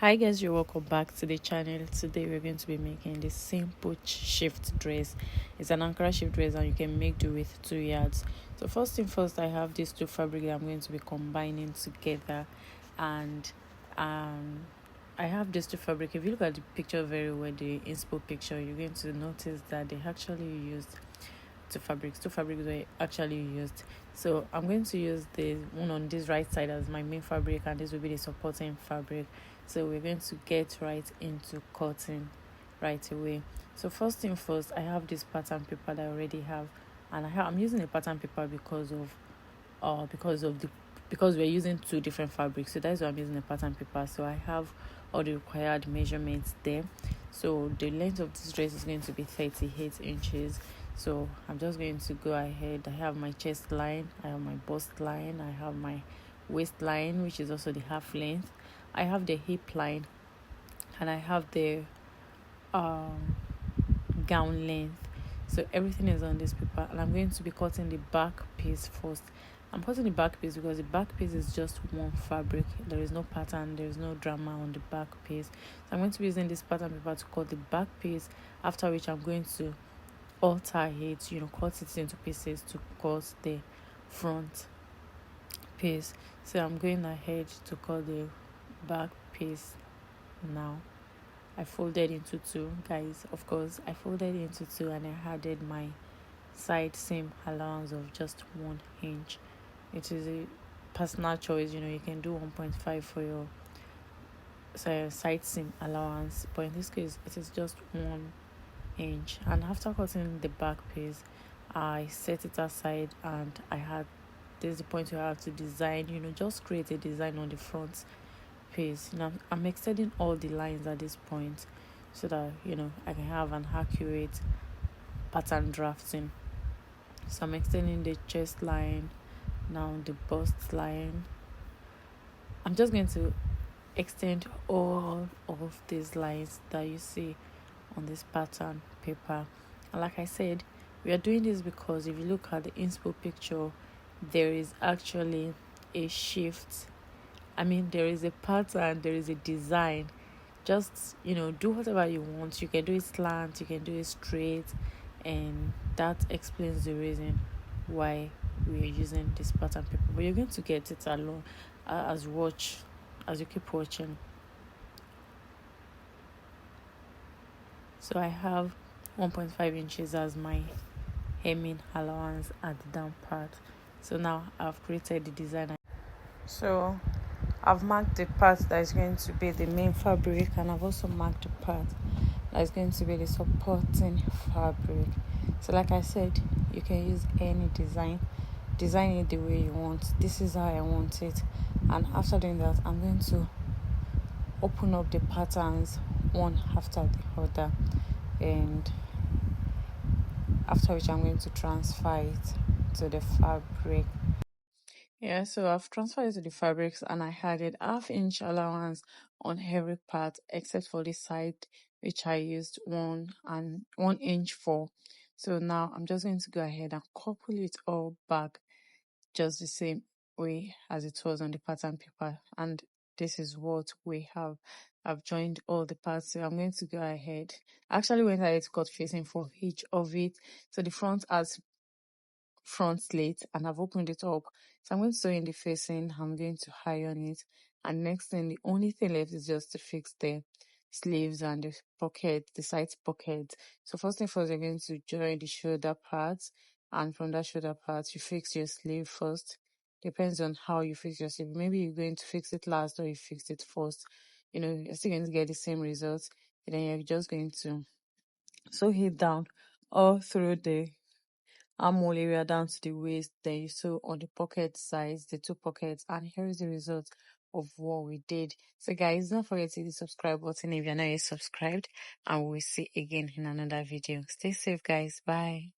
Hi guys, you're welcome back to the channel. Today we're going to be making this simple shift dress. It's an Ankara shift dress and you can make do with 2 yards. So first thing first, I have these two fabric that I'm going to be combining together, and I have these two fabric. If you look at the picture very well, the inspo picture, you're going to notice that they actually used two fabrics were actually used. So I'm going to use the one on this right side as my main fabric, and this will be the supporting fabric. So we're going to get right into cutting right away. So first thing first, I have this pattern paper that I already have, and I'm using a pattern paper because we're using two different fabrics. So that's why I'm using a pattern paper. So I have all the required measurements there. So the length of this dress is going to be 38 inches. So I'm just going to go ahead. I have my chest line, I have my bust line, I have my waistline, which is also the half length, I have the hip line, and I have the gown length. So everything is on this paper, and I'm going to be cutting the back piece first. I'm cutting the back piece because the back piece is just one fabric. There is no pattern, there is no drama on the back piece. So I'm going to be using this pattern paper to cut the back piece, after which I'm going to alter it, cut it into pieces to cut the front piece. So I'm going ahead to cut the back piece now. I folded into two, guys. Of course, I folded into two, and I added my side seam allowance of just 1 inch. It is a personal choice. You can do 1.5 for your side seam allowance, but in this case, it is just 1 inch. And after cutting the back piece, I set it aside, and this is the point where I have to design, just create a design on the front piece. I'm extending all the lines at this point so that I can have an accurate pattern drafting. So I'm extending the chest line, now the bust line. I'm just going to extend all of these lines that you see on this pattern paper. And like I said, we are doing this because if you look at the inspo picture, there is actually a shift. There is a pattern, there is a design. Just do whatever you want. You can do it slant, you can do it straight, and that explains the reason why we are using this pattern paper. But you're going to get it along as you keep watching. So I have 1.5 inches as my hemming allowance at the down part. So now I've created the design. So I've marked the part that is going to be the main fabric, and I've also marked the part that is going to be the supporting fabric. So like I said, you can use any design it the way you want. This is how I want it. And after doing that, I'm going to open up the patterns one after the other, and after which I'm going to transfer it to the fabric. Yeah, so I've transferred it to the fabrics, and I added 1/2 inch allowance on every part except for the side, which I used 1 inch for. So now I'm just going to go ahead and couple it all back just the same way as it was on the pattern paper, and this is what we have. I've joined all the parts, so I'm going to go ahead. I actually went ahead to cut facing for each of it. So the front has front slit, and I've opened it up. So I'm going to sew in the facing, I'm going to iron it, and next thing, the only thing left is just to fix the sleeves and the side pockets. So first thing first, you're going to join the shoulder parts, and from that shoulder part you fix your sleeve first. Depends on how you fix your sleeve. Maybe you're going to fix it last, or you fix it first. You're still going to get the same results. And then you're just going to sew it down all through the armhole area down to the waist. Then you sew on the pocket sides, the two pockets, and here is the result of what we did. So guys, don't forget to hit the subscribe button if you're not yet subscribed, and we'll see again in another video. Stay safe, guys. Bye.